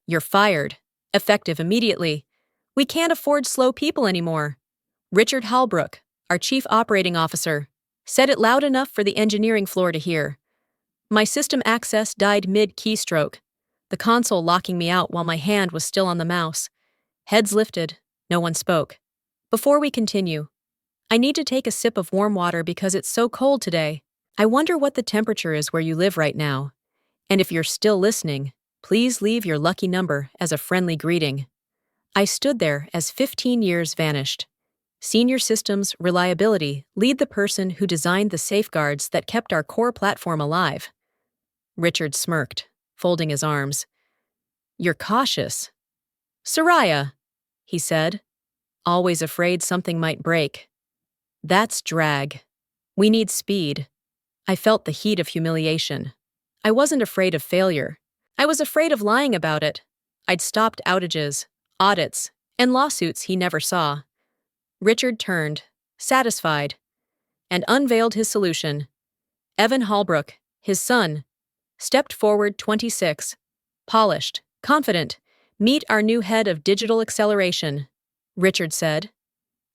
You're fired. Effective immediately. We can't afford slow people anymore. Richard Halbrook, our chief operating officer, said it loud enough for the engineering floor to hear. My system access died mid-keystroke, the console locking me out while my hand was still on the mouse. Heads lifted. No one spoke. Before we continue, I need to take a sip of warm water because it's so cold today. I wonder what the temperature is where you live right now. And if you're still listening, please leave your lucky number as a friendly greeting. I stood there as 15 years vanished. Senior Systems Reliability lead the person who designed the safeguards that kept our core platform alive. Richard smirked, folding his arms. You're cautious. Soraya, he said, always afraid something might break. That's drag. We need speed. I felt the heat of humiliation. I wasn't afraid of failure. I was afraid of lying about it. I'd stopped outages, audits, and lawsuits he never saw. Richard turned, satisfied, and unveiled his solution. Evan Halbrook, his son, stepped forward 26, polished, confident. Meet our new head of digital acceleration, Richard said.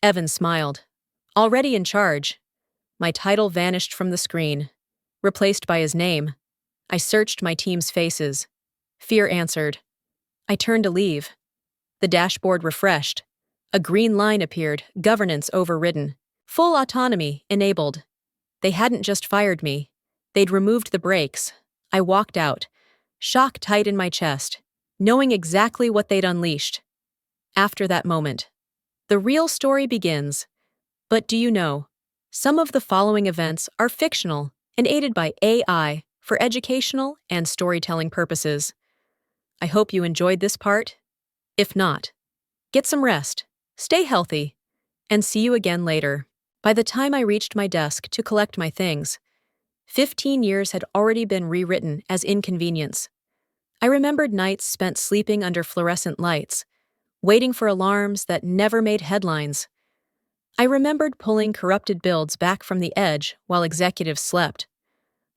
Evan smiled. Already in charge. My title vanished from the screen, replaced by his name. I searched my team's faces. Fear answered. I turned to leave. The dashboard refreshed. A green line appeared, governance overridden. Full autonomy enabled. They hadn't just fired me. They'd removed the brakes. I walked out, shock tight in my chest, knowing exactly what they'd unleashed. After that moment, the real story begins. But do you know, some of the following events are fictional and aided by AI for educational and storytelling purposes. I hope you enjoyed this part. If not, get some rest, stay healthy, and see you again later. By the time I reached my desk to collect my things, 15 years had already been rewritten as inconvenience. I remembered nights spent sleeping under fluorescent lights, waiting for alarms that never made headlines. I remembered pulling corrupted builds back from the edge while executives slept,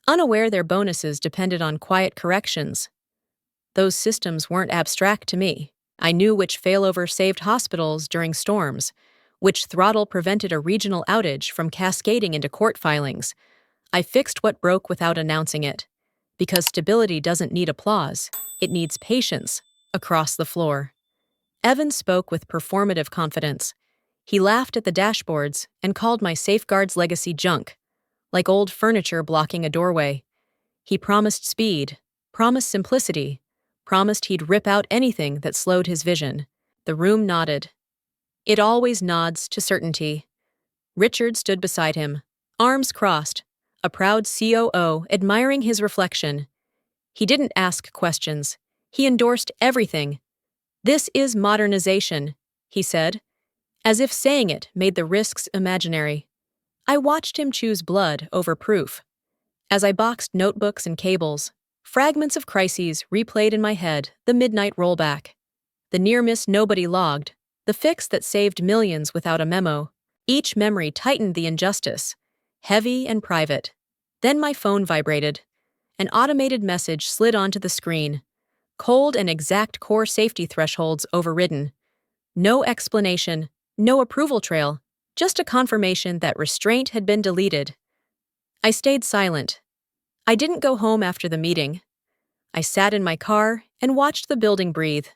unaware their bonuses depended on quiet corrections. Those systems weren't abstract to me. I knew which failover saved hospitals during storms, which throttle prevented a regional outage from cascading into court filings. I fixed what broke without announcing it, because stability doesn't need applause, it needs patience, across the floor. Evan spoke with performative confidence. He laughed at the dashboards and called my safeguards legacy junk, like old furniture blocking a doorway. He promised speed, promised simplicity, promised he'd rip out anything that slowed his vision. The room nodded. It always nods to certainty. Richard stood beside him, arms crossed, a proud COO admiring his reflection. He didn't ask questions. He endorsed everything. This is modernization, he said, as if saying it made the risks imaginary. I watched him choose blood over proof. As I boxed notebooks and cables, fragments of crises replayed in my head, the midnight rollback, the near-miss nobody logged, the fix that saved millions without a memo. Each memory tightened the injustice, heavy and private. Then my phone vibrated. An automated message slid onto the screen. Cold and exact core safety thresholds overridden. No explanation, no approval trail, just a confirmation that restraint had been deleted. I stayed silent. I didn't go home after the meeting. I sat in my car and watched the building breathe,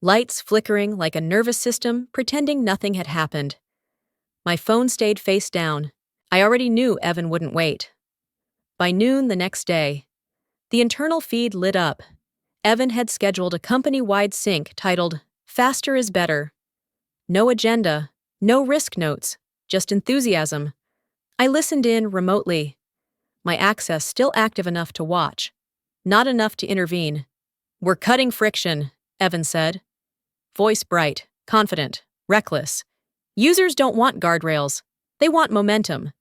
lights flickering like a nervous system pretending nothing had happened. My phone stayed face down. I already knew Evan wouldn't wait. By noon the next day, the internal feed lit up. Evan had scheduled a company-wide sync titled, Faster is Better. No agenda, no risk notes, just enthusiasm. I listened in remotely. My access still active enough to watch, not enough to intervene. We're cutting friction, Evan said. Voice bright, confident, reckless. Users don't want guardrails. They want momentum.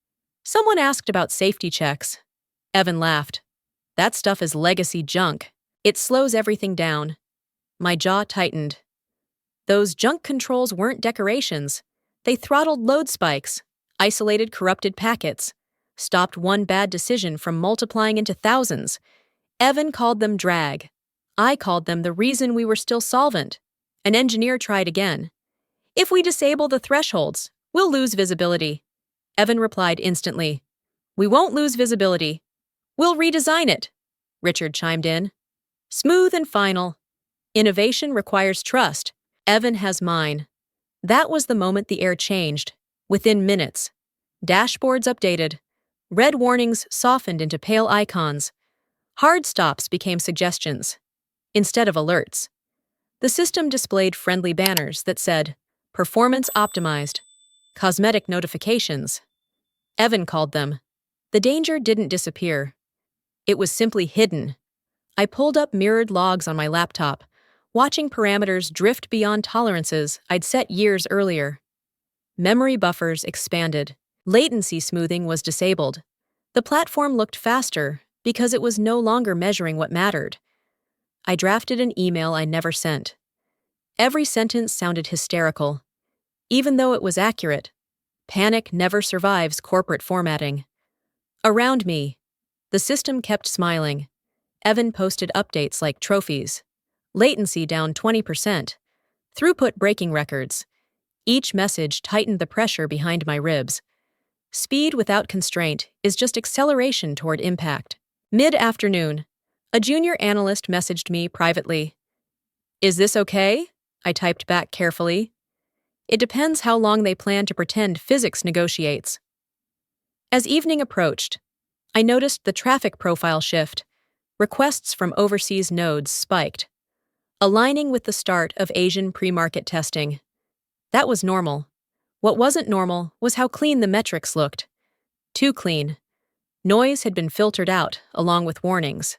Someone asked about safety checks. Evan laughed. That stuff is legacy junk. It slows everything down. My jaw tightened. Those junk controls weren't decorations. They throttled load spikes, isolated corrupted packets, stopped one bad decision from multiplying into thousands. Evan called them drag. I called them the reason we were still solvent. An engineer tried again. If we disable the thresholds, we'll lose visibility. Evan replied instantly. We won't lose visibility. We'll redesign it. Richard chimed in. Smooth and final. Innovation requires trust. Evan has mine. That was the moment the air changed. Within minutes. Dashboards updated. Red warnings softened into pale icons. Hard stops became suggestions, instead of alerts. The system displayed friendly banners that said, Performance optimized. Cosmetic notifications. Evan called them. The danger didn't disappear. It was simply hidden. I pulled up mirrored logs on my laptop, watching parameters drift beyond tolerances I'd set years earlier. Memory buffers expanded. Latency smoothing was disabled. The platform looked faster because it was no longer measuring what mattered. I drafted an email I never sent. Every sentence sounded hysterical. Even though it was accurate, panic never survives corporate formatting. Around me, the system kept smiling. Evan posted updates like trophies. Latency down 20%. Throughput breaking records. Each message tightened the pressure behind my ribs. Speed without constraint is just acceleration toward impact. Mid-afternoon, a junior analyst messaged me privately. Is this okay? I typed back carefully. It depends how long they plan to pretend physics negotiates. As evening approached, I noticed the traffic profile shift. Requests from overseas nodes spiked, aligning with the start of Asian pre-market testing. That was normal. What wasn't normal was how clean the metrics looked. Too clean. Noise had been filtered out, along with warnings.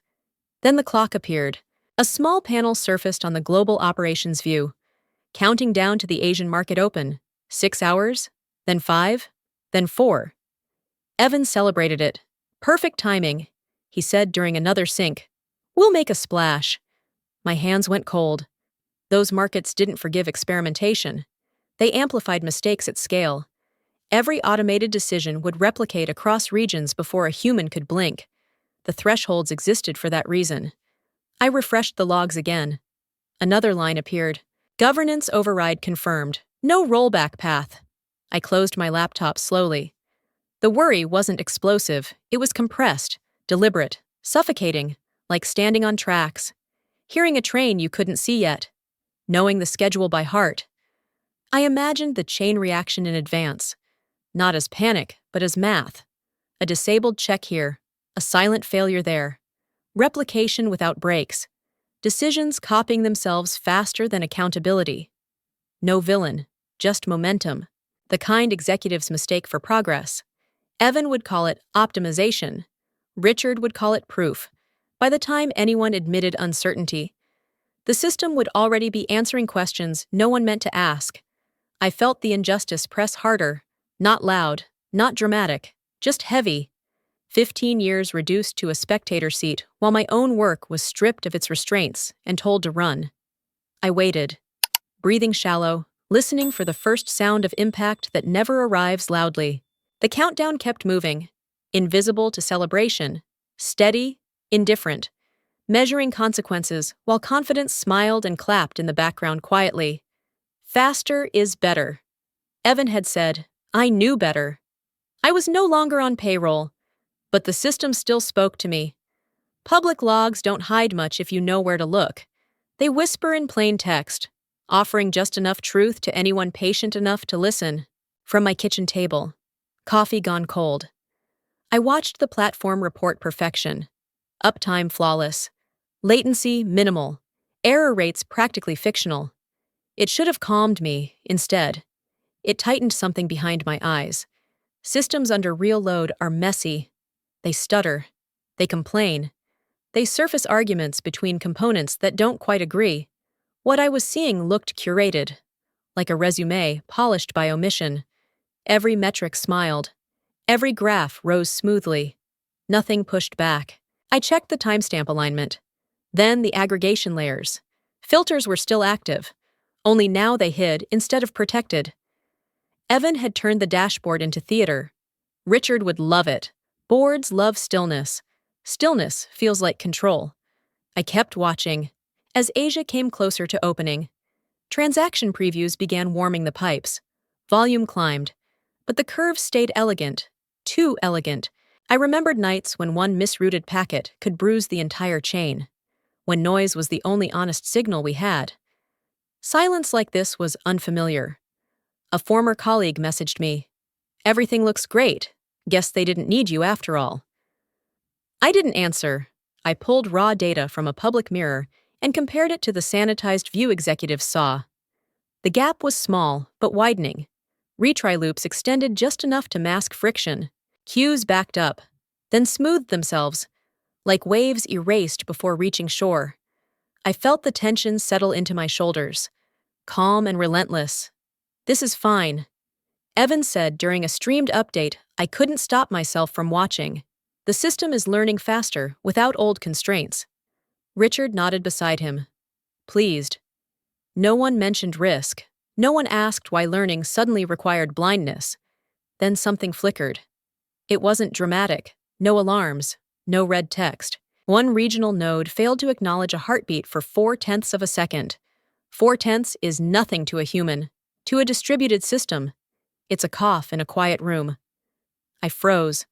Then the clock appeared. A small panel surfaced on the global operations view, counting down to the Asian market open. 6 hours, then 5, then 4. Evan celebrated it. Perfect timing, he said during another sync. We'll make a splash. My hands went cold. Those markets didn't forgive experimentation. They amplified mistakes at scale. Every automated decision would replicate across regions before a human could blink. The thresholds existed for that reason. I refreshed the logs again. Another line appeared. Governance override confirmed. No rollback path. I closed my laptop slowly. The worry wasn't explosive. It was compressed, deliberate, suffocating, like standing on tracks. Hearing a train you couldn't see yet. Knowing the schedule by heart. I imagined the chain reaction in advance. Not as panic, but as math. A disabled check here. A silent failure there. Replication without breaks. Decisions copying themselves faster than accountability. No villain, just momentum. The kind executives mistake for progress. Evan would call it optimization. Richard would call it proof. By the time anyone admitted uncertainty, the system would already be answering questions no one meant to ask. I felt the injustice press harder. Not loud, not dramatic, just heavy. 15 years reduced to a spectator seat while my own work was stripped of its restraints and told to run. I waited, breathing shallow, listening for the first sound of impact that never arrives loudly. The countdown kept moving, invisible to celebration, steady, indifferent, measuring consequences while confidence smiled and clapped in the background quietly. Faster is better. Evan had said, I knew better. I was no longer on payroll, but the system still spoke to me. Public logs don't hide much if you know where to look. They whisper in plain text, offering just enough truth to anyone patient enough to listen. From my kitchen table, coffee gone cold. I watched the platform report perfection. Uptime flawless. Latency minimal. Error rates practically fictional. It should have calmed me, instead. It tightened something behind my eyes. Systems under real load are messy. They stutter. They complain. They surface arguments between components that don't quite agree. What I was seeing looked curated, like a resume polished by omission. Every metric smiled. Every graph rose smoothly. Nothing pushed back. I checked the timestamp alignment. Then the aggregation layers. Filters were still active. Only now they hid instead of protected. Evan had turned the dashboard into theater. Richard would love it. Boards love stillness. Stillness feels like control. I kept watching, As Asia came closer to opening, transaction previews began warming the pipes. Volume climbed, but the curve stayed elegant, too elegant. I remembered nights when one misrouted packet could bruise the entire chain, when noise was the only honest signal we had. Silence like this was unfamiliar. A former colleague messaged me, "Everything looks great. Guess they didn't need you after all." I didn't answer. I pulled raw data from a public mirror and compared it to the sanitized view executives saw. The gap was small, but widening. Retry loops extended just enough to mask friction. Queues backed up, then smoothed themselves, like waves erased before reaching shore. I felt the tension settle into my shoulders, calm and relentless. "This is fine," Evan said during a streamed update I couldn't stop myself from watching. "The system is learning faster, without old constraints." Richard nodded beside him, pleased. No one mentioned risk. No one asked why learning suddenly required blindness. Then something flickered. It wasn't dramatic. No alarms. No red text. One regional node failed to acknowledge a heartbeat for 0.4 of a second. 0.4 is nothing to a human. To a distributed system, it's a cough in a quiet room. I froze.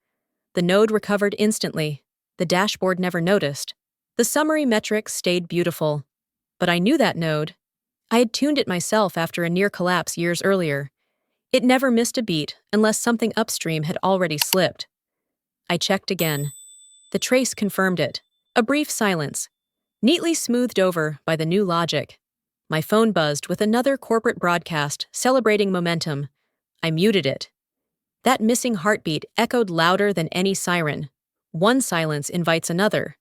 The node recovered instantly. The dashboard never noticed. The summary metrics stayed beautiful. But I knew that node. I had tuned it myself after a near collapse years earlier. It never missed a beat unless something upstream had already slipped. I checked again. The trace confirmed it. A brief silence, neatly smoothed over by the new logic. My phone buzzed with another corporate broadcast celebrating momentum. I muted it. That missing heartbeat echoed louder than any siren. One silence invites another.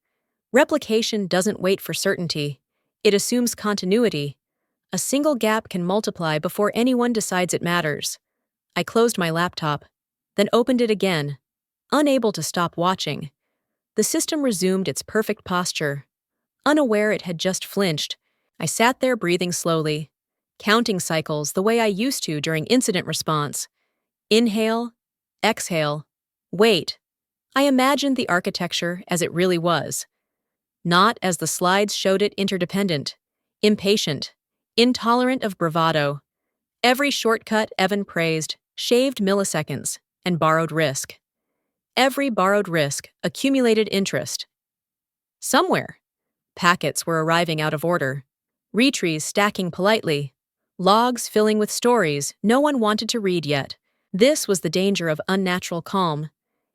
Replication doesn't wait for certainty. It assumes continuity. A single gap can multiply before anyone decides it matters. I closed my laptop, then opened it again, unable to stop watching. The system resumed its perfect posture. Unaware it had just flinched, I sat there breathing slowly, counting cycles the way I used to during incident response. Inhale, exhale, wait. I imagined the architecture as it really was. Not as the slides showed it: interdependent, impatient, intolerant of bravado. Every shortcut Evan praised shaved milliseconds and borrowed risk. Every borrowed risk accumulated interest. Somewhere, packets were arriving out of order, retries stacking politely, logs filling with stories no one wanted to read yet. This was the danger of unnatural calm.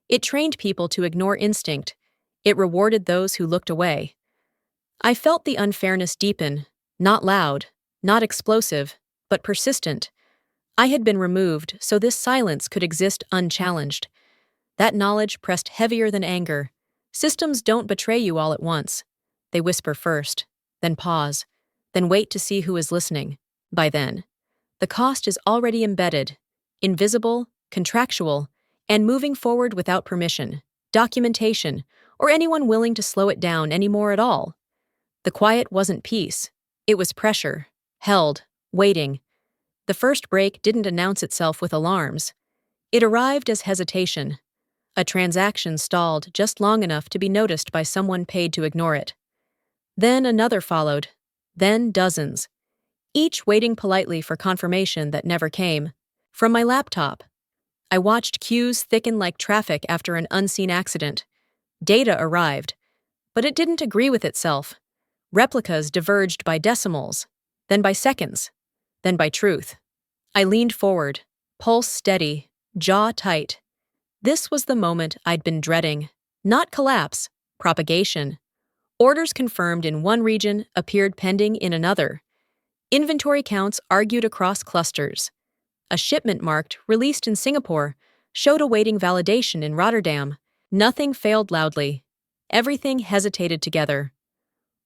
It trained people to ignore instinct. It rewarded those who looked away. I felt the unfairness deepen, not loud, not explosive, but persistent. I had been removed so this silence could exist unchallenged. That knowledge pressed heavier than anger. Systems don't betray you all at once. They whisper first, then pause, then wait to see who is listening. By then, the cost is already embedded, invisible, contractual, and moving forward without permission, documentation, or anyone willing to slow it down anymore at all. The quiet wasn't peace. It was pressure, held, waiting. The first break didn't announce itself with alarms. It arrived as hesitation. A transaction stalled just long enough to be noticed by someone paid to ignore it. Then another followed. Then dozens. Each waiting politely for confirmation that never came. From my laptop, I watched queues thicken like traffic after an unseen accident. Data arrived, but it didn't agree with itself. Replicas diverged by decimals, then by seconds, then by truth. I leaned forward, pulse steady, jaw tight. This was the moment I'd been dreading. Not collapse, propagation. Orders confirmed in one region appeared pending in another. Inventory counts argued across clusters. A shipment marked released in Singapore showed awaiting validation in Rotterdam. Nothing failed loudly. Everything hesitated together.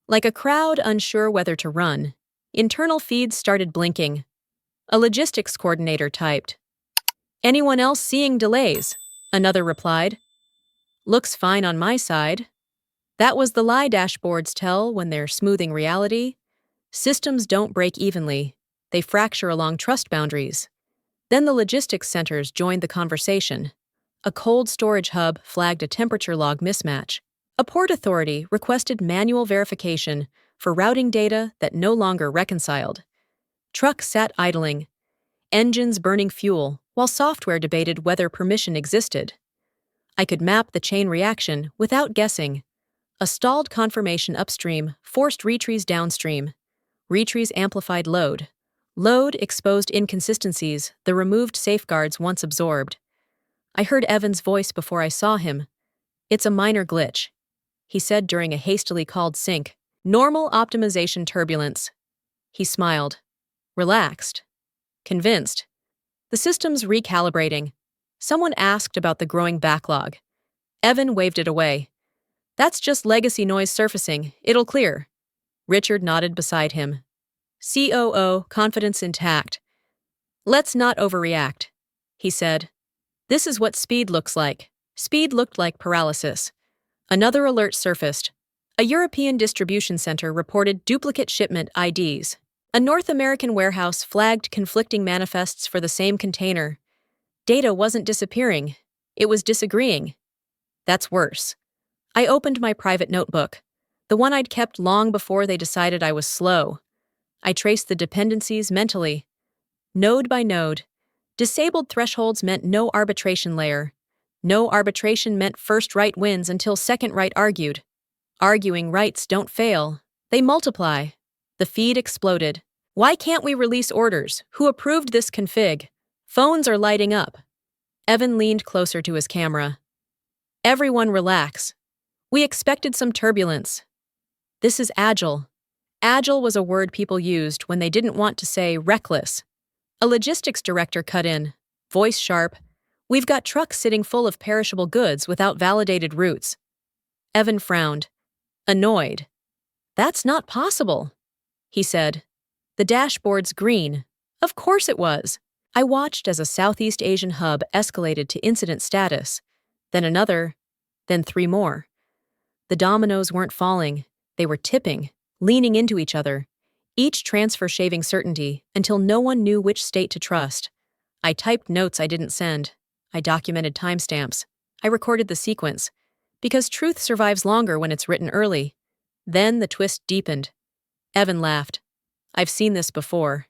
Like a crowd unsure whether to run, internal feeds started blinking. A logistics coordinator typed, "Anyone else seeing delays?" Another replied, "Looks fine on my side." That was the lie dashboards tell when they're smoothing reality. Systems don't break evenly. They fracture along trust boundaries. Then the logistics centers joined the conversation. A cold storage hub flagged a temperature log mismatch. A port authority requested manual verification for routing data that no longer reconciled. Trucks sat idling, engines burning fuel, while software debated whether permission existed. I could map the chain reaction without guessing. A stalled confirmation upstream forced retries downstream. Retries amplified load. Load exposed inconsistencies the removed safeguards once absorbed. I heard Evan's voice before I saw him. "It's a minor glitch," he said during a hastily called sync. "Normal optimization turbulence." He smiled. Relaxed. Convinced. "The system's recalibrating." Someone asked about the growing backlog. Evan waved it away. "That's just legacy noise surfacing. It'll clear." Richard nodded beside him. COO, confidence intact. "Let's not overreact," he said. "This is what speed looks like." Speed looked like paralysis. Another alert surfaced. A European distribution center reported duplicate shipment IDs. A North American warehouse flagged conflicting manifests for the same container. Data wasn't disappearing. It was disagreeing. That's worse. I opened my private notebook, the one I'd kept long before they decided I was slow. I traced the dependencies mentally. Node by node. Disabled thresholds meant no arbitration layer. No arbitration meant first right wins until second right argued. Arguing rights don't fail. They multiply. The feed exploded. "Why can't we release orders? Who approved this config? Phones are lighting up." Evan leaned closer to his camera. "Everyone relax. We expected some turbulence. This is agile." Agile was a word people used when they didn't want to say reckless. A logistics director cut in, voice sharp. "We've got trucks sitting full of perishable goods without validated routes." Evan frowned, annoyed. "That's not possible," he said. "The dashboard's green." Of course it was. I watched as a Southeast Asian hub escalated to incident status, then another, then 3 more. The dominoes weren't falling, they were tipping, leaning into each other, each transfer shaving certainty until no one knew which state to trust. I typed notes I didn't send. I documented timestamps. I recorded the sequence, because truth survives longer when it's written early. Then the twist deepened. Evan laughed. "I've seen this before."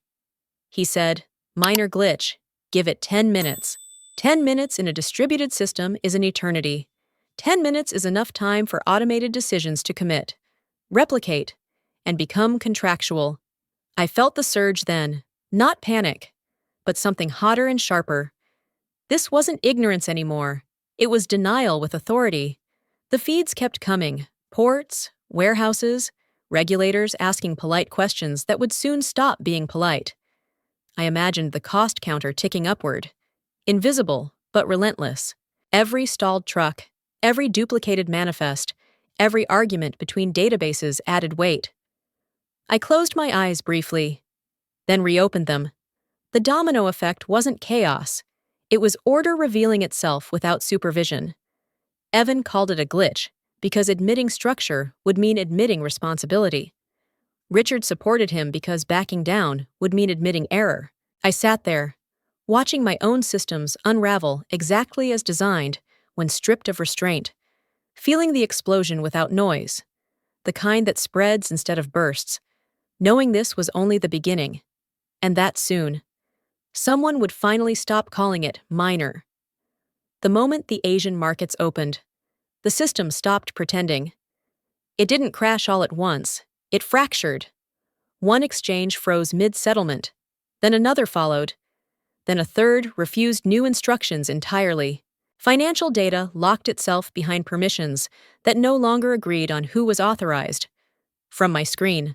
He said, "Minor glitch. Give it 10 minutes. 10 minutes in a distributed system is an eternity. 10 minutes is enough time for automated decisions to commit, replicate, and become contractual." I felt the surge then, not panic, but something hotter and sharper. This wasn't ignorance anymore. It was denial with authority. The feeds kept coming. Ports, warehouses, regulators asking polite questions that would soon stop being polite. I imagined the cost counter ticking upward. Invisible, but relentless. Every stalled truck, every duplicated manifest, every argument between databases added weight. I closed my eyes briefly, then reopened them. The domino effect wasn't chaos. It was order revealing itself without supervision. Evan called it a glitch because admitting structure would mean admitting responsibility. Richard supported him because backing down would mean admitting error. I sat there, watching my own systems unravel exactly as designed when stripped of restraint, feeling the explosion without noise, the kind that spreads instead of bursts, knowing this was only the beginning, and that soon. Someone would finally stop calling it minor. The moment the Asian markets opened, the system stopped pretending. It didn't crash all at once, it fractured. One exchange froze mid-settlement, then another followed, then a third refused new instructions entirely. Financial data locked itself behind permissions that no longer agreed on who was authorized. From my screen,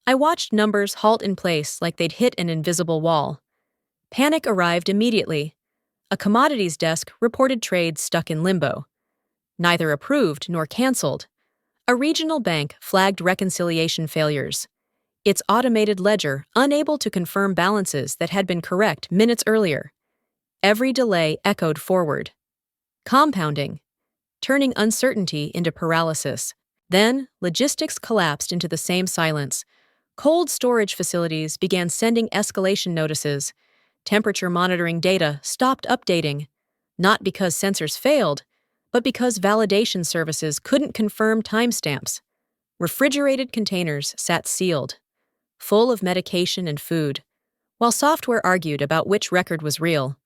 I watched numbers halt in place like they'd hit an invisible wall. Panic arrived immediately. A commodities desk reported trades stuck in limbo. Neither approved nor canceled. A regional bank flagged reconciliation failures. Its automated ledger unable to confirm balances that had been correct minutes earlier. Every delay echoed forward. Compounding, turning uncertainty into paralysis. Then, logistics collapsed into the same silence. Cold storage facilities began sending escalation notices. Temperature monitoring data stopped updating, not because sensors failed, but because validation services couldn't confirm timestamps. Refrigerated containers sat sealed, full of medication and food, while software argued about which record was real.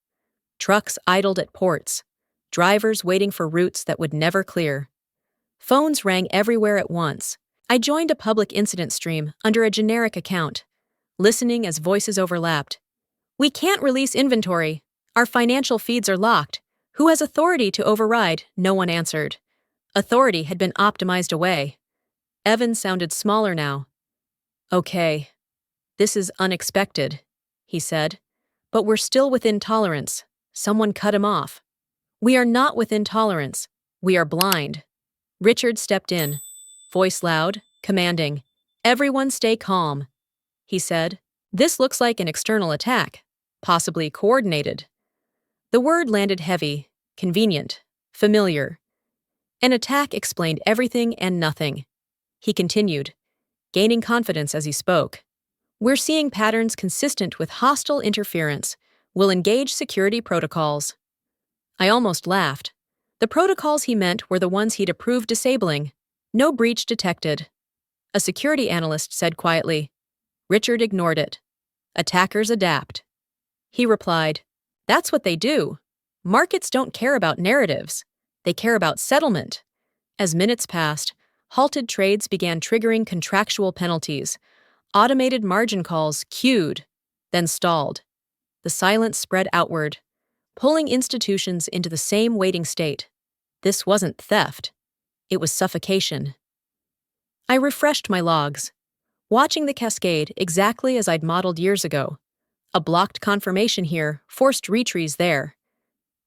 Trucks idled at ports, drivers waiting for routes that would never clear. Phones rang everywhere at once. I joined a public incident stream under a generic account, listening as voices overlapped. "We can't release inventory. Our financial feeds are locked. Who has authority to override?" No one answered. Authority had been optimized away. Evan sounded smaller now. "Okay. This is unexpected," he said. "But we're still within tolerance." Someone cut him off. "We are not within tolerance. We are blind." Richard stepped in, voice loud, commanding. "Everyone stay calm," he said. "This looks like an external attack, possibly coordinated." The word landed heavy, convenient, familiar. An attack explained everything and nothing. He continued, gaining confidence as he spoke. "We're seeing patterns consistent with hostile interference. We'll engage security protocols." I almost laughed. The protocols he meant were the ones he'd approved disabling. No breach detected. A security analyst said quietly. Richard ignored it. "Attackers adapt." He replied, "That's what they do. Markets don't care about narratives. They care about settlement." As minutes passed, halted trades began triggering contractual penalties. Automated margin calls queued, then stalled. The silence spread outward, pulling institutions into the same waiting state. This wasn't theft. It was suffocation. I refreshed my logs, watching the cascade exactly as I'd modeled years ago. A blocked confirmation here, forced retries there.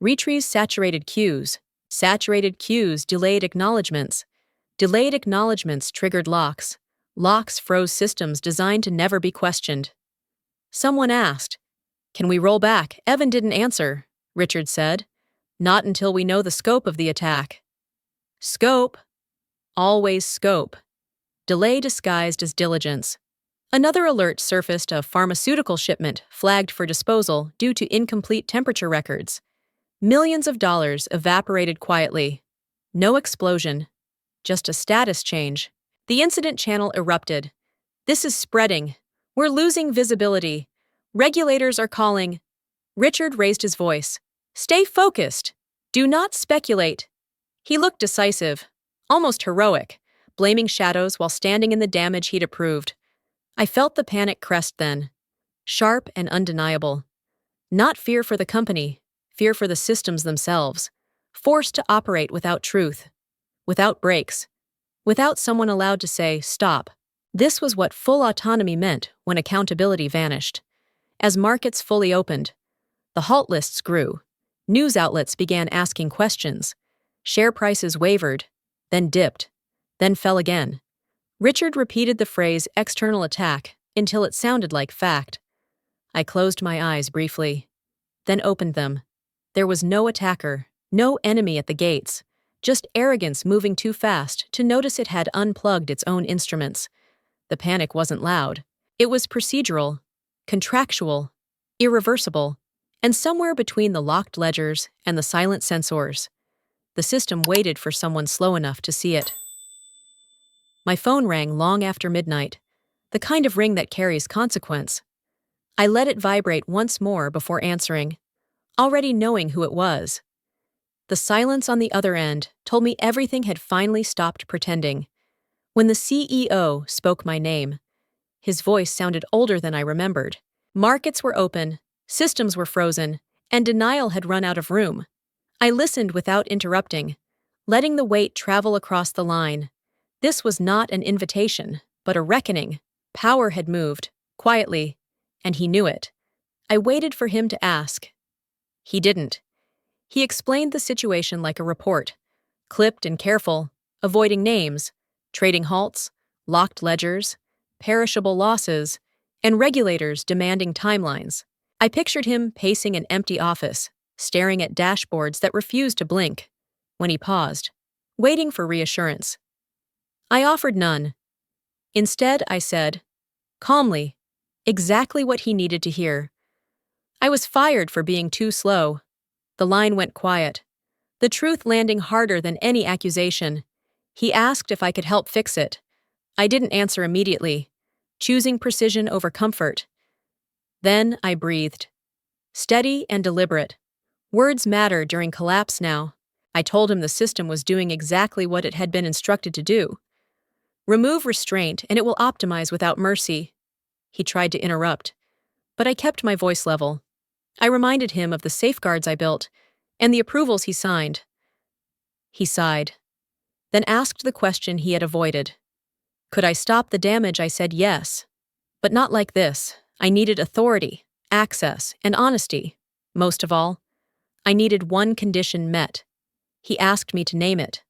Retries saturated queues. Saturated queues delayed acknowledgements. Delayed acknowledgements triggered locks. Locks froze systems designed to never be questioned. Someone asked, "Can we roll back?" Evan didn't answer, Richard said. "Not until we know the scope of the attack." Scope. Always scope. Delay disguised as diligence. Another alert surfaced: a pharmaceutical shipment flagged for disposal due to incomplete temperature records. Millions of dollars evaporated quietly. No explosion. Just a status change. The incident channel erupted. "This is spreading. We're losing visibility. Regulators are calling." Richard raised his voice. "Stay focused. Do not speculate." He looked decisive, almost heroic, blaming shadows while standing in the damage he'd approved. I felt the panic crest then, sharp and undeniable. Not fear for the company, fear for the systems themselves, forced to operate without truth, without brakes, without someone allowed to say, "Stop." This was what full autonomy meant when accountability vanished. As markets fully opened, the halt lists grew. News outlets began asking questions. Share prices wavered, then dipped, then fell again. Richard repeated the phrase "external attack" until it sounded like fact. I closed my eyes briefly, then opened them. There was no attacker, no enemy at the gates, just arrogance moving too fast to notice it had unplugged its own instruments. The panic wasn't loud. It was procedural, contractual, irreversible, and somewhere between the locked ledgers and the silent sensors. The system waited for someone slow enough to see it. My phone rang long after midnight, the kind of ring that carries consequence. I let it vibrate once more before answering, already knowing who it was. The silence on the other end told me everything had finally stopped pretending. When the CEO spoke my name, his voice sounded older than I remembered. Markets were open, systems were frozen, and denial had run out of room. I listened without interrupting, letting the weight travel across the line. This was not an invitation, but a reckoning. Power had moved, quietly, and he knew it. I waited for him to ask. He didn't. He explained the situation like a report, clipped and careful, avoiding names, trading halts, locked ledgers, perishable losses, and regulators demanding timelines. I pictured him pacing an empty office, staring at dashboards that refused to blink. When he paused, waiting for reassurance, I offered none. Instead, I said, calmly, exactly what he needed to hear. I was fired for being too slow. The line went quiet, the truth landing harder than any accusation. He asked if I could help fix it. I didn't answer immediately, choosing precision over comfort. Then I breathed. Steady and deliberate. Words matter during collapse now. I told him the system was doing exactly what it had been instructed to do. Remove restraint and it will optimize without mercy. He tried to interrupt, but I kept my voice level. I reminded him of the safeguards I built and the approvals he signed. He sighed, then asked the question he had avoided. Could I stop the damage? I said yes. But not like this. I needed authority, access, and honesty. Most of all, I needed one condition met. He asked me to name it.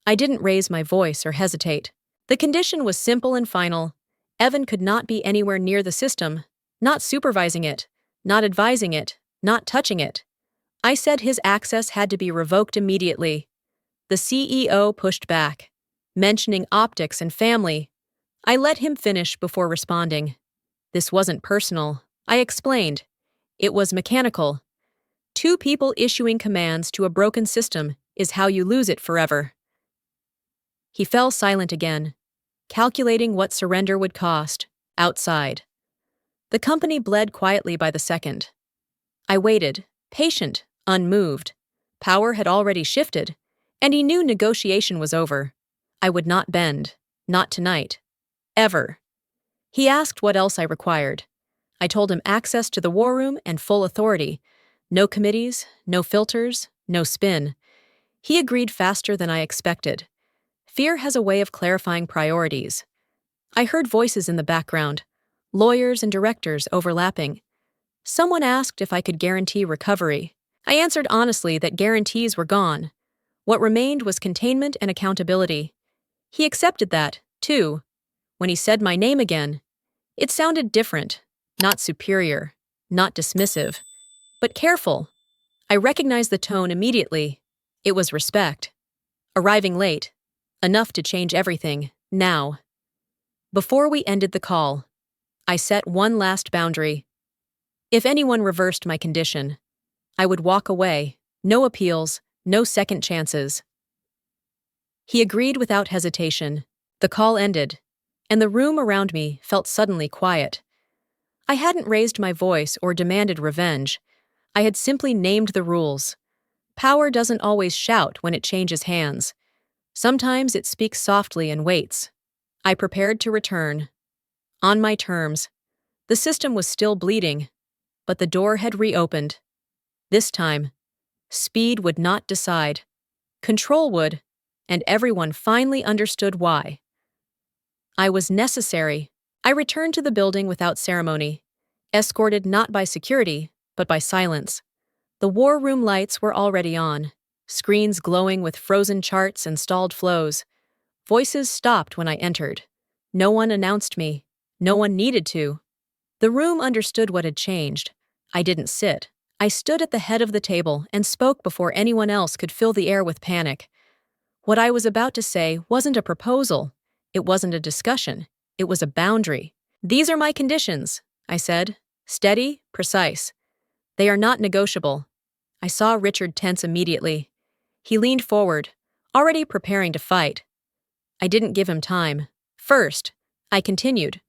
I didn't raise my voice or hesitate. The condition was simple and final. Evan could not be anywhere near the system, not supervising it, not advising it, not touching it. I said his access had to be revoked immediately. The CEO pushed back, mentioning optics and family. I let him finish before responding. This wasn't personal, I explained. It was mechanical. Two people issuing commands to a broken system is how you lose it forever. He fell silent again, calculating what surrender would cost, outside. The company bled quietly by the second. I waited, patient, unmoved. Power had already shifted, and he knew negotiation was over. I would not bend, not tonight. Ever. He asked what else I required. I told him access to the war room and full authority. No committees, no filters, no spin. He agreed faster than I expected. Fear has a way of clarifying priorities. I heard voices in the background, lawyers and directors overlapping. Someone asked if I could guarantee recovery. I answered honestly that guarantees were gone. What remained was containment and accountability. He accepted that, too. When he said my name again, it sounded different, not superior, not dismissive, but careful. I recognized the tone immediately. It was respect. Arriving late, enough to change everything, now. Before we ended the call, I set one last boundary. If anyone reversed my condition, I would walk away, no appeals, no second chances. He agreed without hesitation. The call ended, and the room around me felt suddenly quiet. I hadn't raised my voice or demanded revenge. I had simply named the rules. Power doesn't always shout when it changes hands. Sometimes it speaks softly and waits. I prepared to return. On my terms. The system was still bleeding, but the door had reopened. This time, speed would not decide. Control would, and everyone finally understood why. I was necessary. I returned to the building without ceremony, escorted not by security, but by silence. The war room lights were already on, screens glowing with frozen charts and stalled flows. Voices stopped when I entered. No one announced me. No one needed to. The room understood what had changed. I didn't sit. I stood at the head of the table and spoke before anyone else could fill the air with panic. What I was about to say wasn't a proposal. It wasn't a discussion. It was a boundary. These are my conditions, I said. Steady, precise. They are not negotiable. I saw Richard tense immediately. He leaned forward, already preparing to fight. I didn't give him time. First, I continued.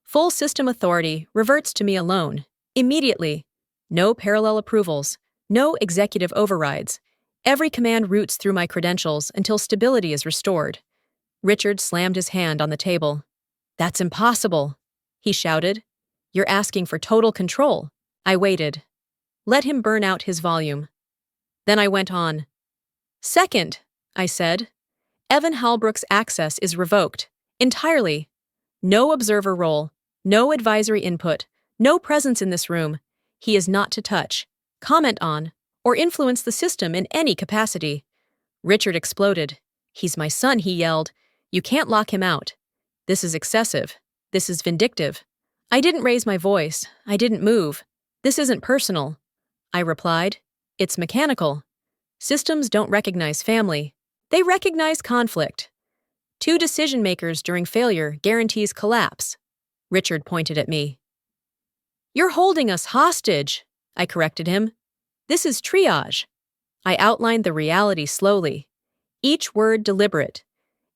Full system authority reverts to me alone, immediately. No parallel approvals, no executive overrides. Every command routes through my credentials until stability is restored. Richard slammed his hand on the table. That's impossible, he shouted. You're asking for total control. I waited. Let him burn out his volume. Then I went on. Second, I said, Evan Halbrook's access is revoked. Entirely. No observer role, no advisory input, no presence in this room. He is not to touch, comment on, or influence the system in any capacity. Richard exploded. He's my son, he yelled. You can't lock him out. This is excessive. This is vindictive. I didn't raise my voice. I didn't move. This isn't personal. I replied. It's mechanical. Systems don't recognize family. They recognize conflict. Two decision-makers during failure guarantees collapse. Richard pointed at me. You're holding us hostage, I corrected him. This is triage. I outlined the reality slowly, each word deliberate.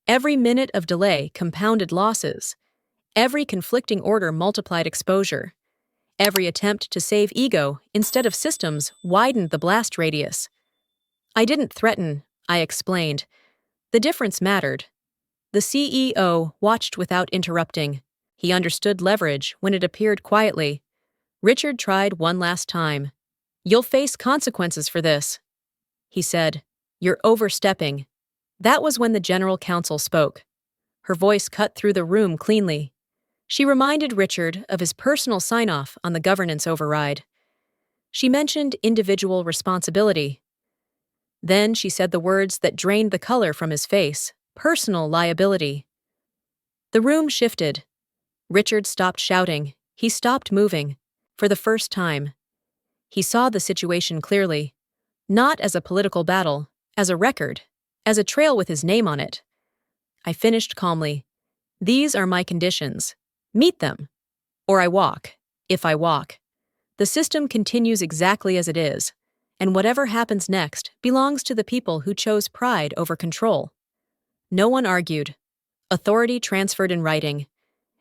Every minute of delay compounded losses. Every conflicting order multiplied exposure. Every attempt to save ego instead of systems widened the blast radius. I didn't threaten, I explained. The difference mattered. The CEO watched without interrupting. He understood leverage when it appeared quietly. Richard tried one last time. "You'll face consequences for this," he said. "You're overstepping." That was when the general counsel spoke. Her voice cut through the room cleanly. She reminded Richard of his personal sign-off on the governance override. She mentioned individual responsibility. Then she said the words that drained the color from his face: personal liability. The room shifted. Richard stopped shouting. He stopped moving. For the first time. He saw the situation clearly. Not as a political battle, as a record, as a trail with his name on it. I finished calmly. "These are my conditions. Meet them. Or I walk, if I walk. The system continues exactly as it is, and whatever happens next belongs to the people who chose pride over control." No one argued. Authority transferred in writing.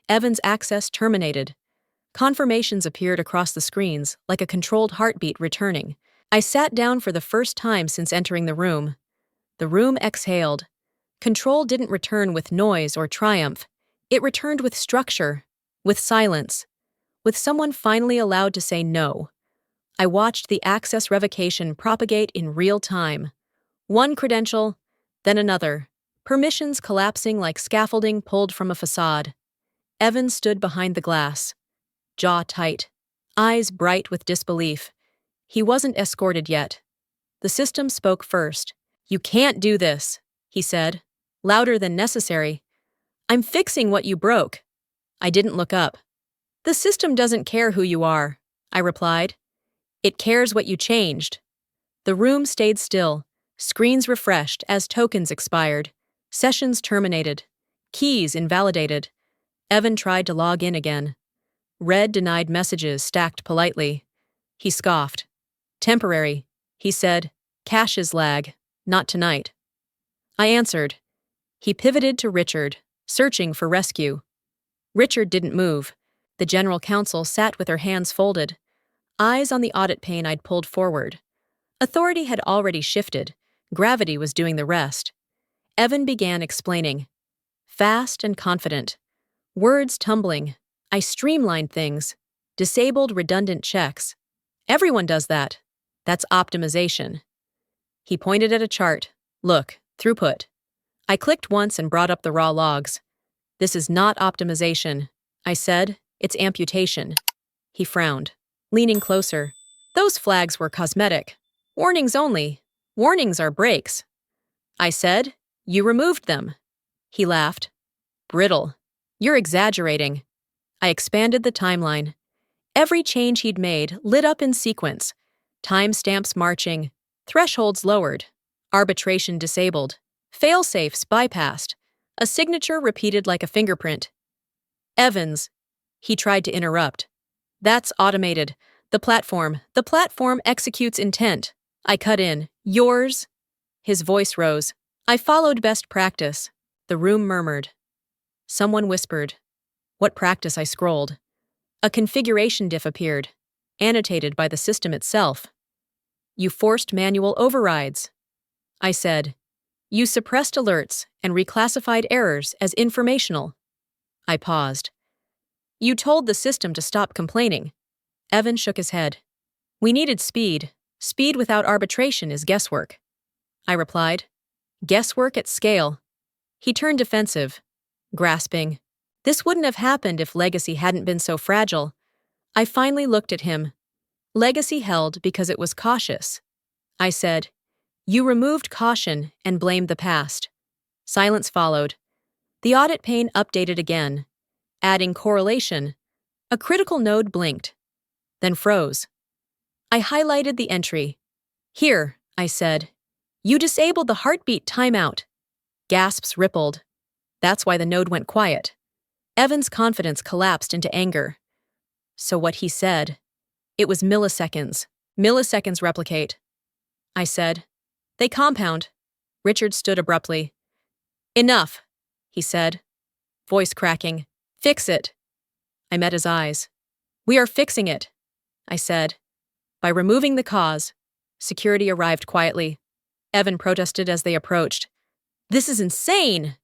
Evan's access terminated. Confirmations appeared across the screens, like a controlled heartbeat returning. I sat down for the first time since entering the room. The room exhaled. Control didn't return with noise or triumph. It returned with structure, with silence, with someone finally allowed to say no. I watched the access revocation propagate in real time. One credential, then another. Permissions collapsing like scaffolding pulled from a facade. Evan stood behind the glass. Jaw tight, eyes bright with disbelief. He wasn't escorted yet. The system spoke first. "You can't do this," he said, louder than necessary. "I'm fixing what you broke." I didn't look up. "The system doesn't care who you are," I replied. "It cares what you changed." The room stayed still. Screens refreshed as tokens expired. Sessions terminated. Keys invalidated. Evan tried to log in again. Read denied messages stacked politely. He scoffed. "Temporary," he said. "Caches lag. Not tonight." I answered. He pivoted to Richard, searching for rescue. Richard didn't move. The general counsel sat with her hands folded, eyes on the audit pane I'd pulled forward. Authority had already shifted. Gravity was doing the rest. Evan began explaining. Fast and confident. Words tumbling. I streamlined things. Disabled redundant checks. Everyone does that. That's optimization. He pointed at a chart. "Look, throughput." I clicked once and brought up the raw logs. "This is not optimization," I said. "It's amputation." He frowned, leaning closer. "Those flags were cosmetic. Warnings only. Warnings are breaks." I said. "You removed them." He laughed. "Brittle. You're exaggerating." I expanded the timeline. Every change he'd made lit up in sequence. Timestamps marching. Thresholds lowered. Arbitration disabled. Fail-safes bypassed. A signature repeated like a fingerprint. "Evans," he tried to interrupt. "That's automated. The platform executes intent." I cut in. "Yours?" His voice rose. I followed best practice. The room murmured. Someone whispered. What practice? I scrolled. A configuration diff appeared, annotated by the system itself. "You forced manual overrides," I said. "You suppressed alerts and reclassified errors as informational." I paused. "You told the system to stop complaining." Evan shook his head. "We needed speed. Speed without arbitration is guesswork." I replied. "Guesswork at scale." He turned defensive, grasping. This wouldn't have happened if legacy hadn't been so fragile. I finally looked at him. Legacy held because it was cautious. I said, "You removed caution and blamed the past." Silence followed. The audit pane updated again, adding correlation. A critical node blinked, then froze. I highlighted the entry. "Here," I said. "You disabled the heartbeat timeout." Gasps rippled. That's why the node went quiet. Evan's confidence collapsed into anger. So what he said, it was milliseconds. Milliseconds replicate. I said, "They compound." Richard stood abruptly. "Enough," he said, voice cracking. Fix it. I met his eyes. We are fixing it, I said. By removing the cause. Security arrived quietly. Evan protested as they approached. This is insane,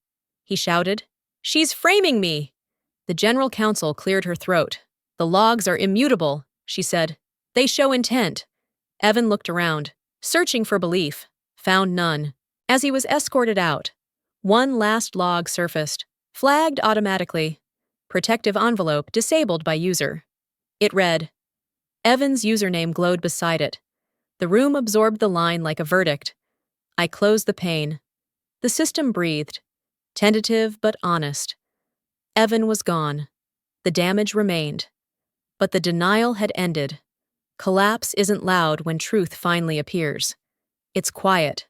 he shouted. She's framing me. The general counsel cleared her throat. The logs are immutable, she said. They show intent. Evan looked around, searching for belief, found none. As he was escorted out, one last log surfaced, flagged automatically. Protective envelope disabled by user. It read. Evan's username glowed beside it. The room absorbed the line like a verdict. I closed the pane. The system breathed, tentative but honest. Evan was gone. The damage remained. But the denial had ended. Collapse isn't loud when truth finally appears. It's quiet,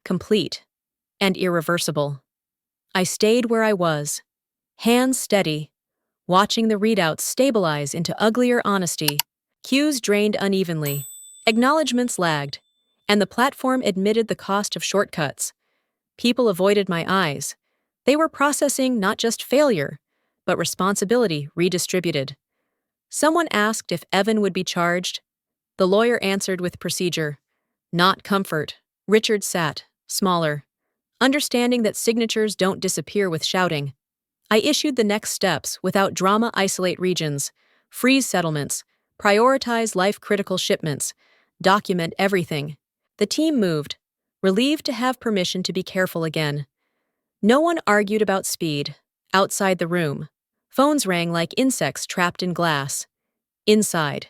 complete, and irreversible. I stayed where I was, hands steady, watching the readouts stabilize into uglier honesty. Cues drained unevenly, acknowledgements lagged, and the platform admitted the cost of shortcuts. People avoided my eyes. They were processing not just failure, but responsibility redistributed. Someone asked if Evan would be charged. The lawyer answered with procedure. Not comfort. Richard sat, smaller, understanding that signatures don't disappear with shouting. I issued the next steps without drama. Isolate regions, freeze settlements, prioritize life-critical shipments, document everything. The team moved, relieved to have permission to be careful again. No one argued about speed. Outside the room, phones rang like insects trapped in glass. Inside,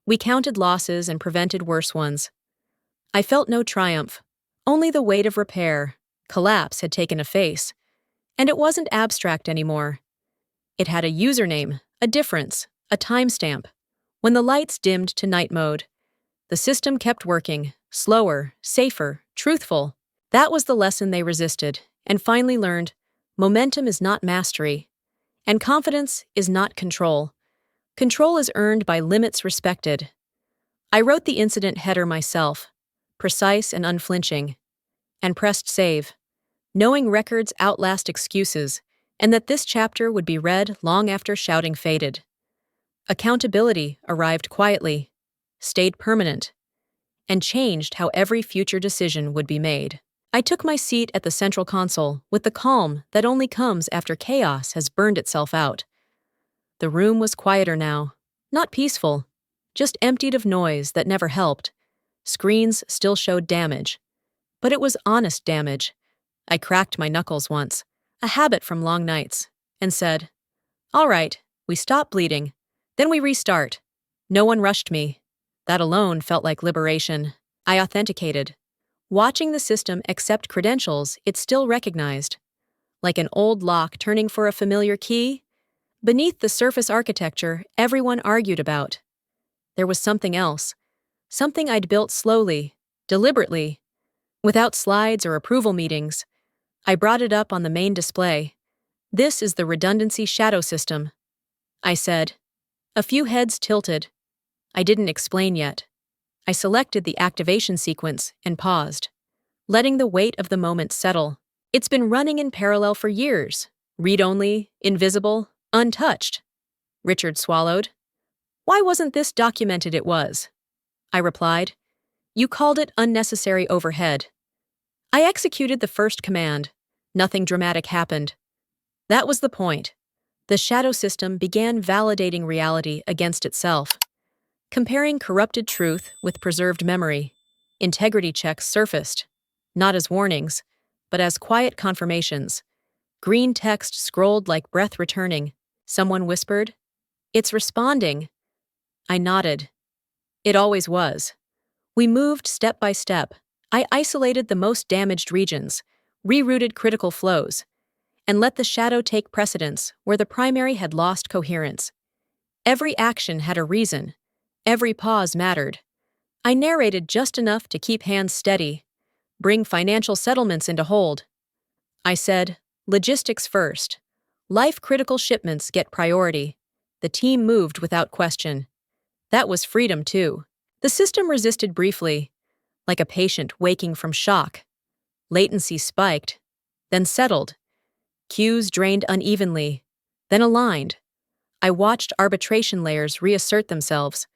we counted losses and prevented worse ones. I felt no triumph, only the weight of repair. Collapse had taken a face, and it wasn't abstract anymore. It had a username, a difference, a timestamp. When the lights dimmed to night mode, the system kept working, slower, safer, truthful. That was the lesson they resisted, and finally learned. Momentum is not mastery, and confidence is not control. Control is earned by limits respected. I wrote the incident header myself, precise and unflinching, and pressed save, knowing records outlast excuses, and that this chapter would be read long after shouting faded. Accountability arrived quietly, stayed permanent, and changed how every future decision would be made. I took my seat at the central console with the calm that only comes after chaos has burned itself out. The room was quieter now, not peaceful, just emptied of noise that never helped. Screens still showed damage, but it was honest damage. I cracked my knuckles once, a habit from long nights, and said, "All right, we stop bleeding, then we restart." No one rushed me. That alone felt like liberation. I authenticated, watching the system accept credentials it still recognized. Like an old lock turning for a familiar key, beneath the surface architecture everyone argued about. There was something else, something I'd built slowly, deliberately, without slides or approval meetings. I brought it up on the main display. This is the redundancy shadow system, I said. A few heads tilted. I didn't explain yet. I selected the activation sequence and paused, letting the weight of the moment settle. It's been running in parallel for years, read-only, invisible, untouched. Richard swallowed. Why wasn't this documented? It was, I replied. You called it unnecessary overhead. I executed the first command. Nothing dramatic happened. That was the point. The shadow system began validating reality against itself, comparing corrupted truth with preserved memory. Integrity checks surfaced, not as warnings, but as quiet confirmations. Green text scrolled like breath returning. Someone whispered, "It's responding." I nodded. It always was. We moved step by step. I isolated the most damaged regions, rerouted critical flows, and let the shadow take precedence where the primary had lost coherence. Every action had a reason. Every pause mattered. I narrated just enough to keep hands steady, bring financial settlements into hold. I said, logistics first. Life-critical shipments get priority. The team moved without question. That was freedom, too. The system resisted briefly, like a patient waking from shock. Latency spiked, then settled. Queues drained unevenly, then aligned. I watched arbitration layers reassert themselves,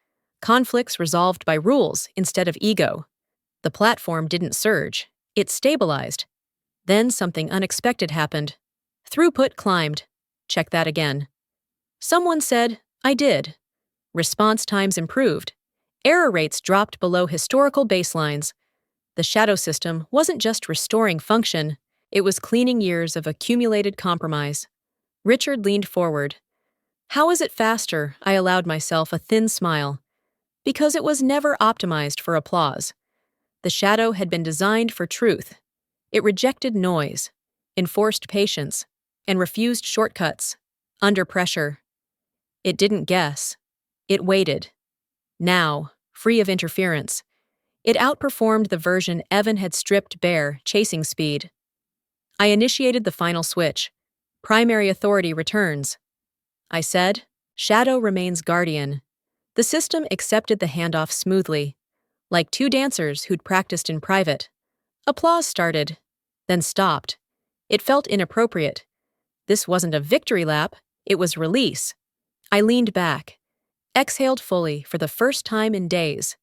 conflicts resolved by rules instead of ego. The platform didn't surge, it stabilized. Then something unexpected happened. Throughput climbed. Check that again. Someone said, I did. Response times improved. Error rates dropped below historical baselines. The shadow system wasn't just restoring function, it was cleaning years of accumulated compromise. Richard leaned forward. How is it faster? I allowed myself a thin smile. Because it was never optimized for applause. The shadow had been designed for truth. It rejected noise, enforced patience, and refused shortcuts, under pressure. It didn't guess. It waited. Now, free of interference, it outperformed the version Evan had stripped bare, chasing speed. I initiated the final switch. Primary authority returns. I said, Shadow remains guardian. The system accepted the handoff smoothly, like two dancers who'd practiced in private. Applause started, then stopped. It felt inappropriate. This wasn't a victory lap, it was release. I leaned back, exhaled fully for the first time in days,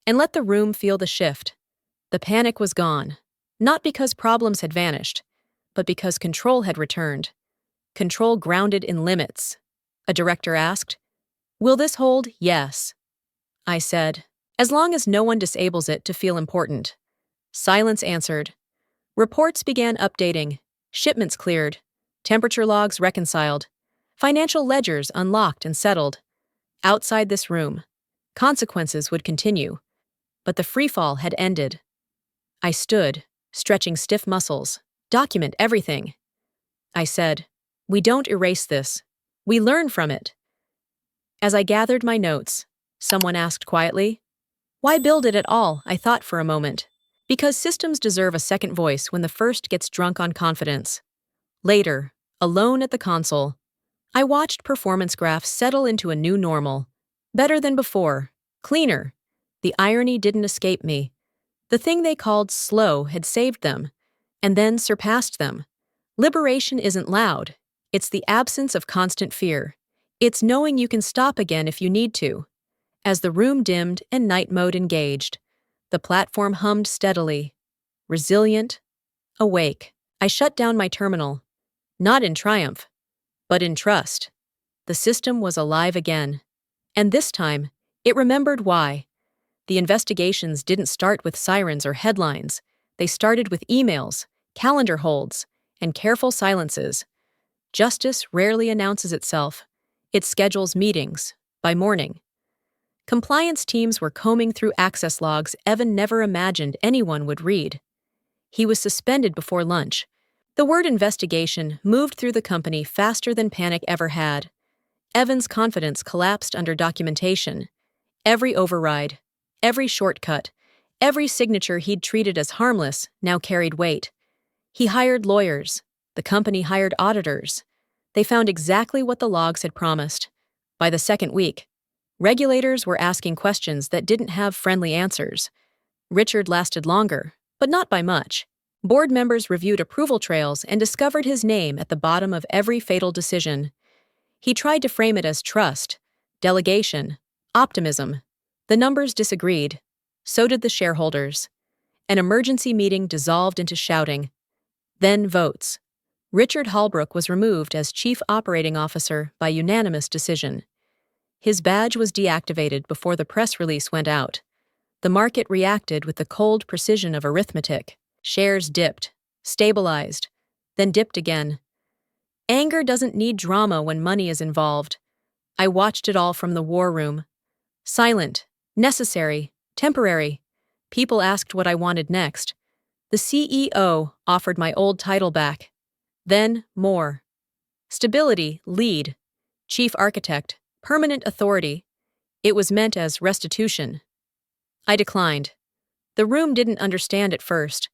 and let the room feel the shift. The panic was gone, not because problems had vanished, but because control had returned. Control grounded in limits. A director asked, Will this hold? Yes. I said, as long as no one disables it to feel important. Silence answered. Reports began updating, shipments cleared, temperature logs reconciled, financial ledgers unlocked and settled. Outside this room, consequences would continue, but the freefall had ended. I stood, stretching stiff muscles. Document everything. I said, We don't erase this. We learn from it. As I gathered my notes, someone asked quietly, Why build it at all? I thought for a moment. Because systems deserve a second voice when the first gets drunk on confidence. Later, alone at the console, I watched performance graphs settle into a new normal. Better than before. Cleaner. The irony didn't escape me. The thing they called slow had saved them, and then surpassed them. Liberation isn't loud. It's the absence of constant fear. It's knowing you can stop again if you need to. As the room dimmed and night mode engaged, the platform hummed steadily. Resilient. Awake. I shut down my terminal. Not in triumph, but in trust. The system was alive again. And this time, it remembered why. The investigations didn't start with sirens or headlines. They started with emails, calendar holds, and careful silences. Justice rarely announces itself. It schedules meetings, by morning. Compliance teams were combing through access logs Evan never imagined anyone would read. He was suspended before lunch. The word investigation moved through the company faster than panic ever had. Evan's confidence collapsed under documentation. Every override, every shortcut, every signature he'd treated as harmless now carried weight. He hired lawyers. The company hired auditors. They found exactly what the logs had promised. By the second week, regulators were asking questions that didn't have friendly answers. Richard lasted longer, but not by much. Board members reviewed approval trails and discovered his name at the bottom of every fatal decision. He tried to frame it as trust, delegation, optimism. The numbers disagreed. So did the shareholders. An emergency meeting dissolved into shouting. Then votes. Richard Holbrook was removed as Chief Operating Officer by unanimous decision. His badge was deactivated before the press release went out. The market reacted with the cold precision of arithmetic. Shares dipped, stabilized, then dipped again. Anger doesn't need drama when money is involved. I watched it all from the war room. Silent, necessary, temporary. People asked what I wanted next. The CEO offered my old title back. Then, more. Stability, lead. Chief architect, permanent authority. It was meant as restitution. I declined. The room didn't understand at first.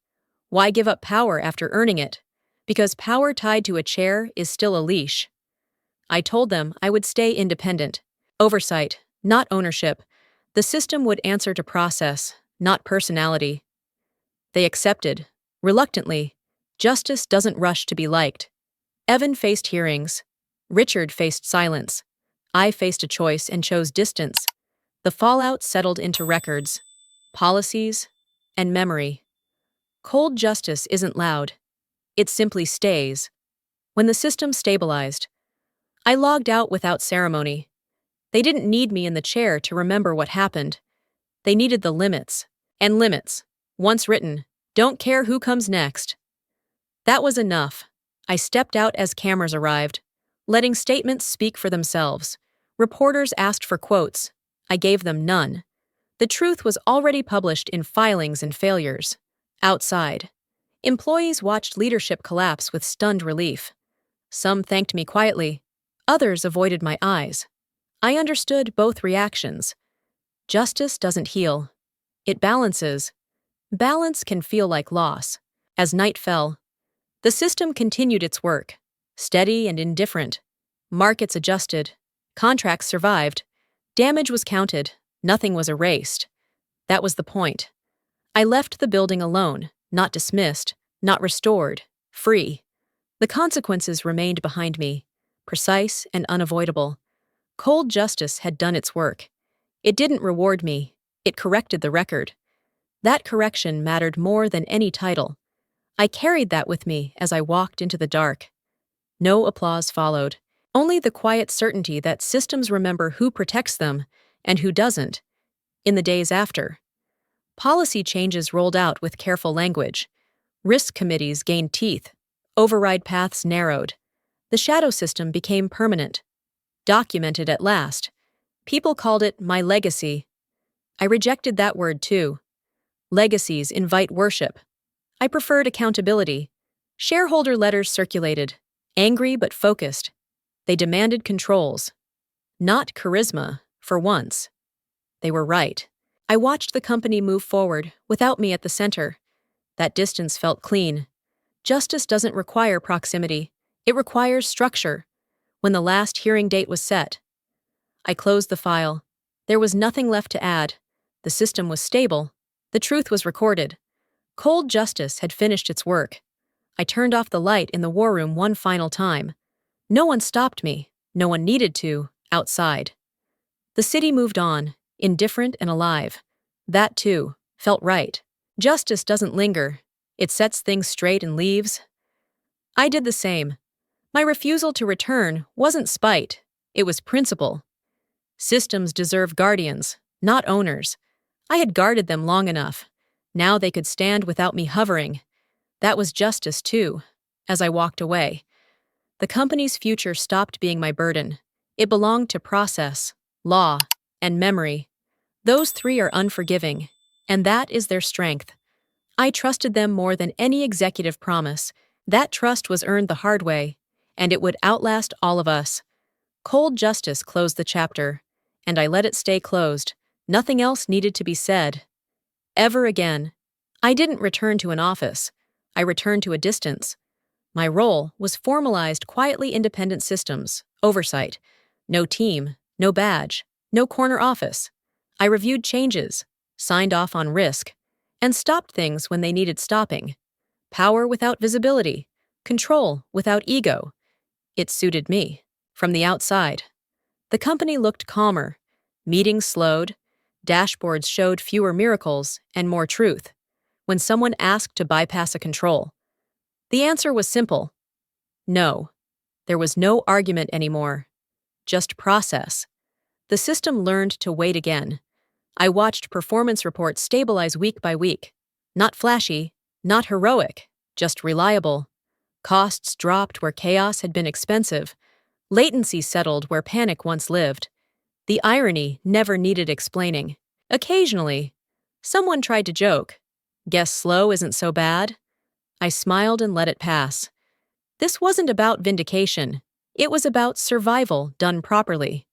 Why give up power after earning it? Because power tied to a chair is still a leash. I told them I would stay independent. Oversight, not ownership. The system would answer to process, not personality. They accepted. Reluctantly. Justice doesn't rush to be liked. Evan faced hearings. Richard faced silence. I faced a choice and chose distance. The fallout settled into records, policies, and memory. Cold justice isn't loud. It simply stays. When the system stabilized, I logged out without ceremony. They didn't need me in the chair to remember what happened. They needed the limits. And limits, once written, don't care who comes next. That was enough. I stepped out as cameras arrived, letting statements speak for themselves. Reporters asked for quotes. I gave them none. The truth was already published in filings and failures. Outside, employees watched leadership collapse with stunned relief. Some thanked me quietly. Others avoided my eyes. I understood both reactions. Justice doesn't heal. It balances. Balance can feel like loss. As night fell, the system continued its work, steady and indifferent. Markets adjusted. Contracts survived. Damage was counted. Nothing was erased. That was the point. I left the building alone, not dismissed, not restored, free. The consequences remained behind me, precise and unavoidable. Cold justice had done its work. It didn't reward me. It corrected the record. That correction mattered more than any title. I carried that with me as I walked into the dark. No applause followed, only the quiet certainty that systems remember who protects them and who doesn't. In the days after, policy changes rolled out with careful language. Risk committees gained teeth. Override paths narrowed. The shadow system became permanent. Documented at last. People called it my legacy. I rejected that word too. Legacies invite worship. I preferred accountability. Shareholder letters circulated, angry but focused. They demanded controls. Not charisma, for once. They were right. I watched the company move forward, without me at the center. That distance felt clean. Justice doesn't require proximity. It requires structure. When the last hearing date was set, I closed the file. There was nothing left to add. The system was stable. The truth was recorded. Cold justice had finished its work. I turned off the light in the war room one final time. No one stopped me. No one needed to, outside. The city moved on, indifferent and alive. That, too, felt right. Justice doesn't linger. It sets things straight and leaves. I did the same. My refusal to return wasn't spite. It was principle. Systems deserve guardians, not owners. I had guarded them long enough. Now they could stand without me hovering. That was justice, too, as I walked away. The company's future stopped being my burden. It belonged to process, law, and memory. Those three are unforgiving, and that is their strength. I trusted them more than any executive promise. That trust was earned the hard way, and it would outlast all of us. Cold justice closed the chapter, and I let it stay closed. Nothing else needed to be said. Ever again. I didn't return to an office. I returned to a distance. My role was formalized quietly independent systems, oversight. No team, no badge, no corner office. I reviewed changes, signed off on risk, and stopped things when they needed stopping. Power without visibility, control without ego. It suited me. From the outside, the company looked calmer. Meetings slowed. Dashboards showed fewer miracles and more truth. When someone asked to bypass a control, the answer was simple. No. There was no argument anymore. Just process. The system learned to wait again. I watched performance reports stabilize week by week. Not flashy, not heroic, just reliable. Costs dropped where chaos had been expensive. Latency settled where panic once lived. The irony never needed explaining. Occasionally, someone tried to joke. Guess slow isn't so bad? I smiled and let it pass. This wasn't about vindication. It was about survival done properly.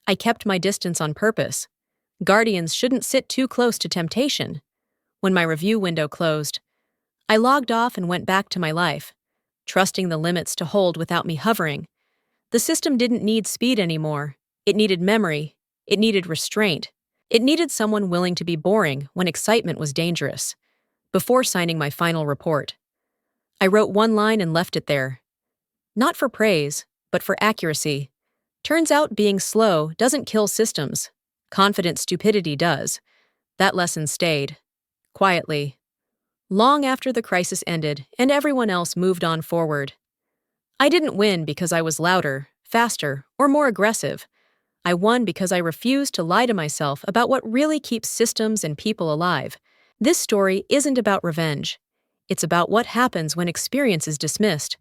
I kept my distance on purpose. Guardians shouldn't sit too close to temptation. When my review window closed, I logged off and went back to my life, trusting the limits to hold without me hovering. The system didn't need speed anymore. It needed memory. It needed restraint. It needed someone willing to be boring when excitement was dangerous. Before signing my final report, I wrote one line and left it there. Not for praise, but for accuracy. Turns out being slow doesn't kill systems. Confident stupidity does. That lesson stayed. Quietly. Long after the crisis ended and everyone else moved on forward. I didn't win because I was louder, faster, or more aggressive. I won because I refused to lie to myself about what really keeps systems and people alive. This story isn't about revenge. It's about what happens when experience is dismissed,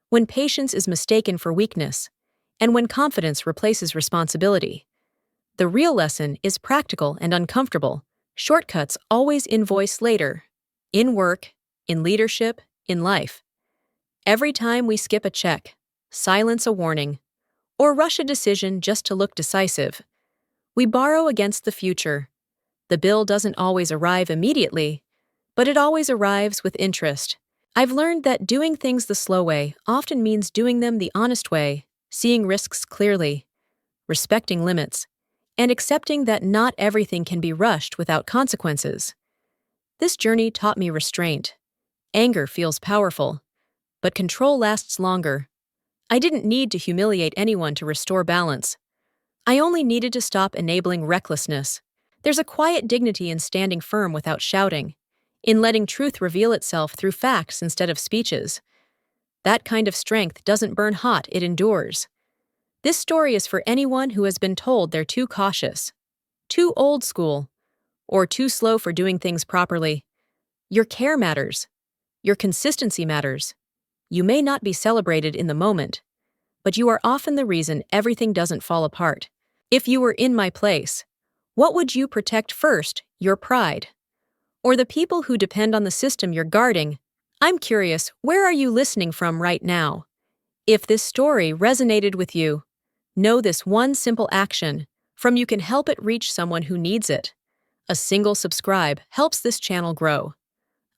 when patience is mistaken for weakness, and when confidence replaces responsibility. The real lesson is practical and uncomfortable. Shortcuts always invoice later. In work, in leadership, in life. Every time we skip a check, silence a warning, or rush a decision just to look decisive, we borrow against the future. The bill doesn't always arrive immediately, but it always arrives with interest. I've learned that doing things the slow way often means doing them the honest way, seeing risks clearly, respecting limits, and accepting that not everything can be rushed without consequences. This journey taught me restraint. Anger feels powerful, but control lasts longer. I didn't need to humiliate anyone to restore balance. I only needed to stop enabling recklessness. There's a quiet dignity in standing firm without shouting, in letting truth reveal itself through facts instead of speeches. That kind of strength doesn't burn hot, it endures. This story is for anyone who has been told they're too cautious, too old school, or too slow for doing things properly. Your care matters. Your consistency matters. You may not be celebrated in the moment, but you are often the reason everything doesn't fall apart. If you were in my place, what would you protect first, your pride? Or the people who depend on the system you're guarding? I'm curious, where are you listening from right now? If this story resonated with you, know this one simple action from you can help it reach someone who needs it. A single subscribe helps this channel grow.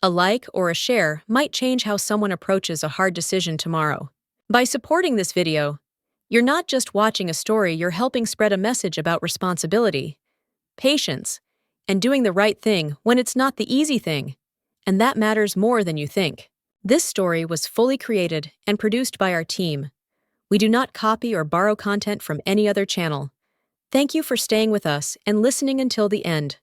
A like or a share might change how someone approaches a hard decision tomorrow. By supporting this video, you're not just watching a story, you're helping spread a message about responsibility, patience, and doing the right thing when it's not the easy thing. And that matters more than you think. This story was fully created and produced by our team. We do not copy or borrow content from any other channel. Thank you for staying with us and listening until the end.